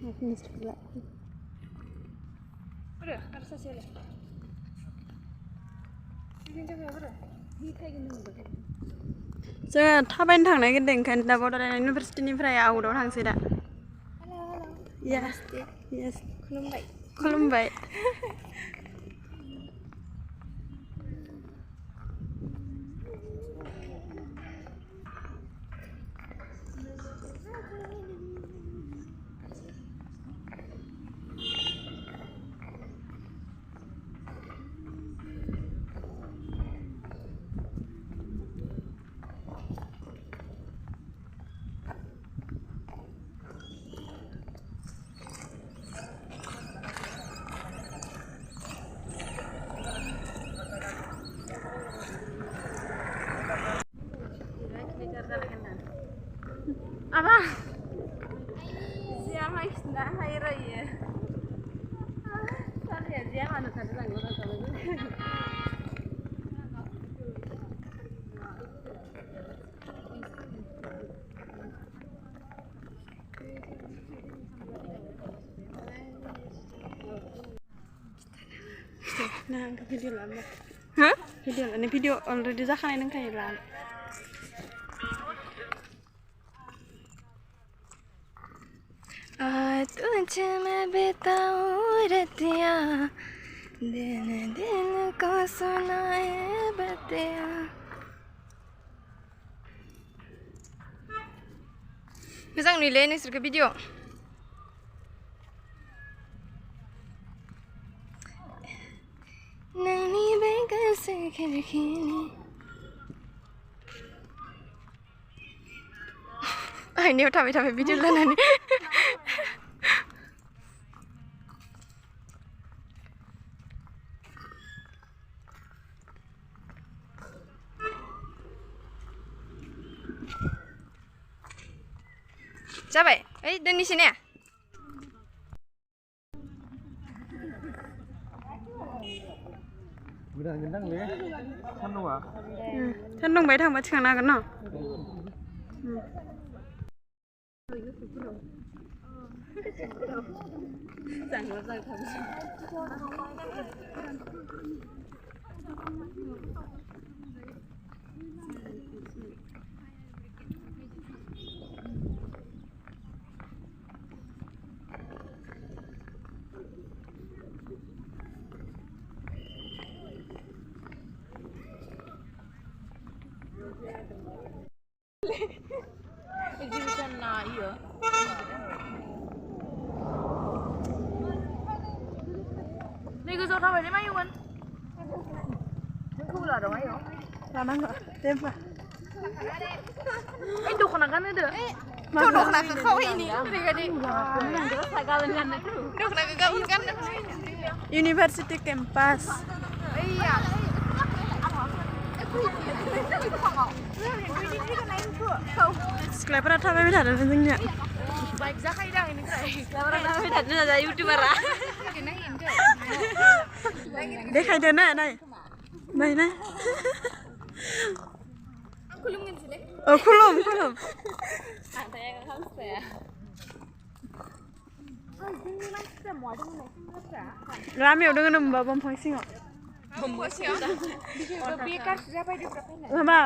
finish pula. Udah, harus saja lah. Ini juga udah. Ini kayak gini udah. Jangan थाबायनो थांनो नागिरदों ओंखायनो दा बड'लेण्ड इउनिभारसिटिनिफ्राय आउटआव थांसै दा. Yes. Yes. खुलुमबाय. Apa? Siapa istilah hari raya? Tadi aja mana tadi langganan sama itu. Nah, video lama. Hah? Video already zakan ini kayak lama. तुझे मैं बिताऊं रतिया दिन दिन को सुनाए बतिया मोजां नुयोलै नोंसोरखौ भिडिअ नोंनि बे गोसो खिरखिनि आइनियाव थाबाय थाबाय भिडिअ लानानै जाबाय ओइ दोननोसै ने गोदान सान्दुंआ सान्दुंबाय थांबा थिखांनो हागोन न exhibition na iya nih gue suka banget mayu kan gue ada mayu lama nggak tempat dukun akan ada dukun aku kau ini mereka di dukun aku kau kan University Campus iya Sklepera थाबाय थादों जोंनिया बाइक जाखायोदां इनिफ्राय sklepera थाबाय थादों जा इउटिउबारा देखायदो ना नाय ना खुलुमगोनसैलै खुलुम आंथाय आं खामसै जोंनि मानसिफ्रा महा दङ सेंग्राफ्रा लामायाव दङ होमबा बंफां सिङाव माबा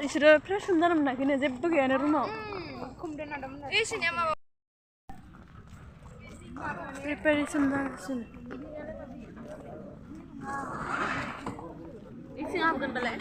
इसोरो फ्रेस जानो मोनाखैनो जेबो गैयानो रुमाव प्रिपेरेसन जागासिनो इसिङाव हाबगोन दालाय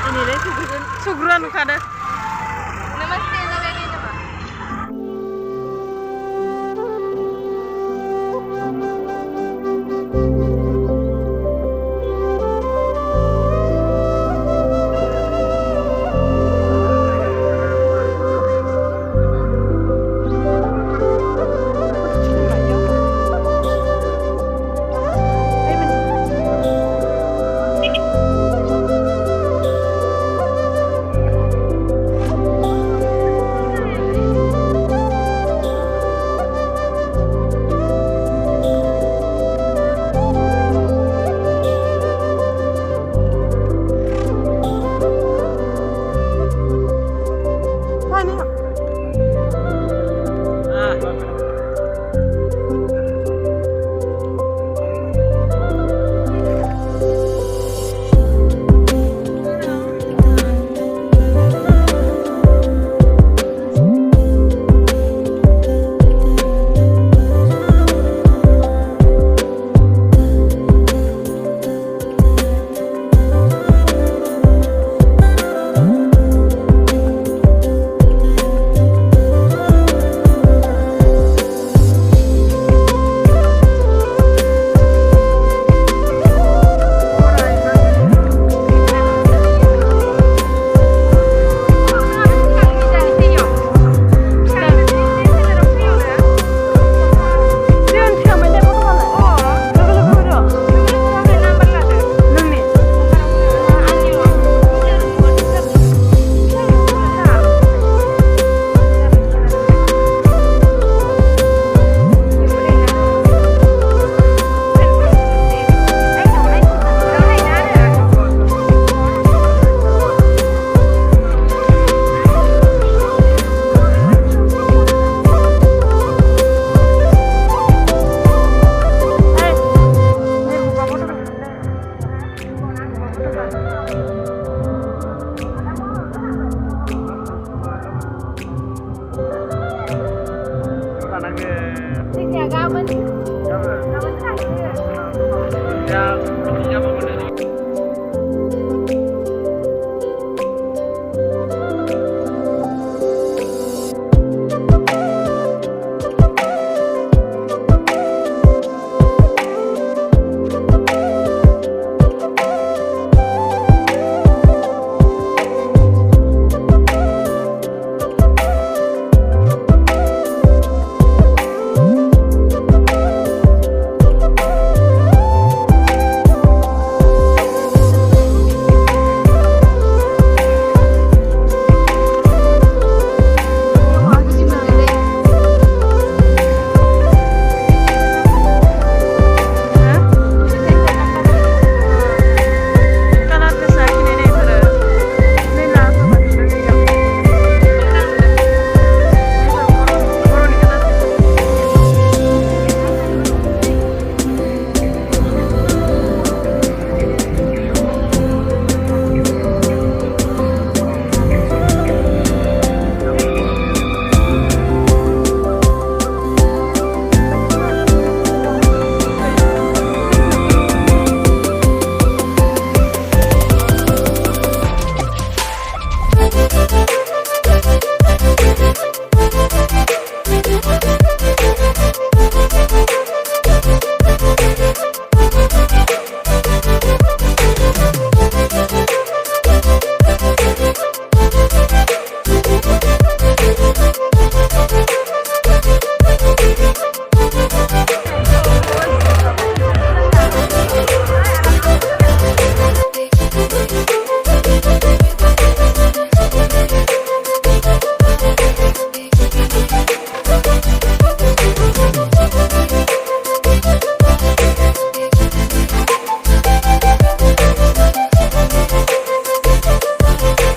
Ini deh, sugruan nuka deh.